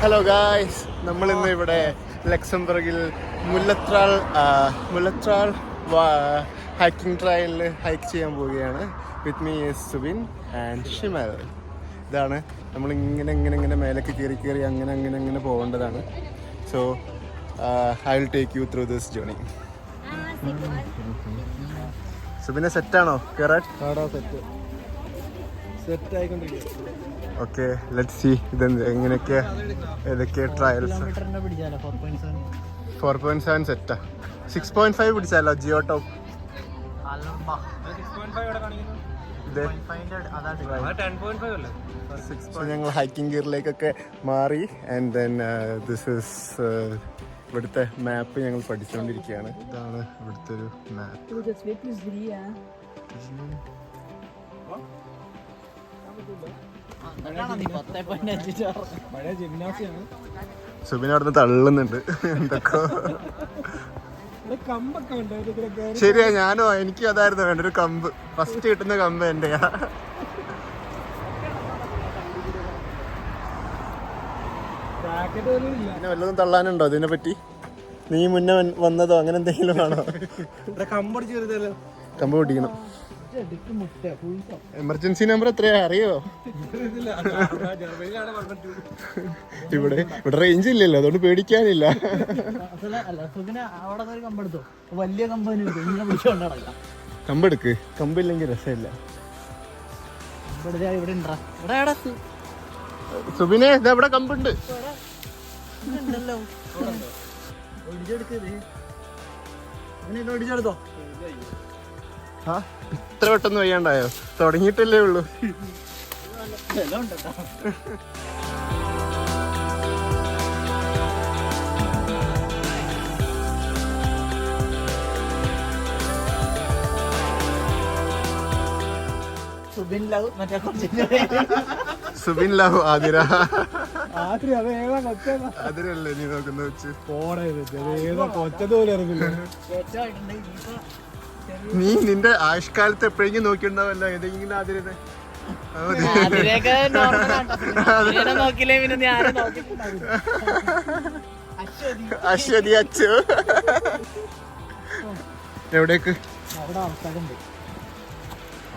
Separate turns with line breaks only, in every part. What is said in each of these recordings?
Hello guys, നമ്മളിന്ന് ഇവിടെ ലക്സംബർഗിൽ മുല്ലത്രാൾ hiking ട്രയലിൽ hike ചെയ്യാൻ പോവുകയാണ്. With me is Subin and Shimal. ഇതാണ് നമ്മളിങ്ങനെ ഇങ്ങനെ മേലേക്ക് കയറി അങ്ങനെ പോകേണ്ടതാണ്. So I will take you through this journey. സുബിനെ സെറ്റാണോ കയറാൻ? ഓക്കെ, ലെറ്റ്സ് സീ എങ്ങനെയൊക്കെ ഏതൊക്കെ ട്രയൽസ്. 4.7 സെറ്റാ. 6.5 പിടിച്ചാലോ ജിയോ ടോപ്പ്. ഞങ്ങൾ ഹൈക്കിംഗ് ഗിയറിലേക്കൊക്കെ മാറി. ആൻഡ് ദെൻ ദിസ് ഇസ് ഇവിടുത്തെ മാപ്പ് ഞങ്ങൾ പഠിച്ചുകൊണ്ടിരിക്കുകയാണ്. ഇതാണ് ഇവിടുത്തെ ഒരു മാപ്പ്. സുബിൻ അവിടുന്ന് തള്ളുന്നുണ്ട് എന്തൊക്കെ. ശരിയാ, ഞാനോ എനിക്കും അതായിരുന്നു വേണ്ട ഒരു കമ്പ്. ഫസ്റ്റ് കിട്ടുന്ന കമ്പ് എന്റെയാ. പിന്നെ വല്ലതും തള്ളാനുണ്ടോ ഇതിനെ പറ്റി? നീ മുന്നേ വന്നതോ അങ്ങനെ എന്തെങ്കിലും ആണോ? കമ്പ് പൊട്ടിക്കണം. എമർജൻസി നമ്പർ എത്രയാ അറിയോ? ഇവിടെ റേഞ്ച് ഇല്ലല്ലോ, അതുകൊണ്ട് പേടിക്കാനില്ല. കമ്പെടുക്ക്, കമ്പില്ലെങ്കിൽ രസമില്ല. സുബിനെ ഇതെവിടെ കമ്പുണ്ട്? ഇത്ര പെട്ടെന്ന് വയ്യാണ്ടായോ? തുടങ്ങിയിട്ടല്ലേ ഉള്ളൂ. സുബിൻ ലവ് ആതിര. ആതിരല്ലേ നീ നോക്കുന്ന വെച്ച്? നീ നിന്റെ ആയുഷ്കാലത്ത് എപ്പോഴെങ്കിലും നോക്കിണ്ടാവല്ലോ ഏതെങ്കിലും ആതിരനെ. അശ്വതി അച്ചു. എവിടേക്ക്?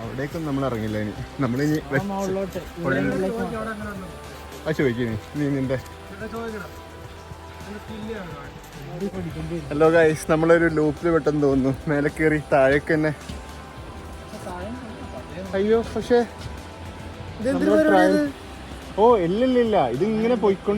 അവിടേക്കൊന്നും നമ്മൾ ഇറങ്ങില്ല. ഇനി നമ്മളിനി ചോദിക്കേ നീ നിന്റെ. ഹലോ ഗൈസ്, നമ്മളൊരു ലൂപ്പിൽ പെട്ടെന്ന് തോന്നുന്നു. മേലെ കയറി താഴേക്ക് തന്നെ. അയ്യോ, പക്ഷേ ഓ ഇല്ലില്ല, ഇതിങ്ങനെ പോയിക്കൊണ്ട്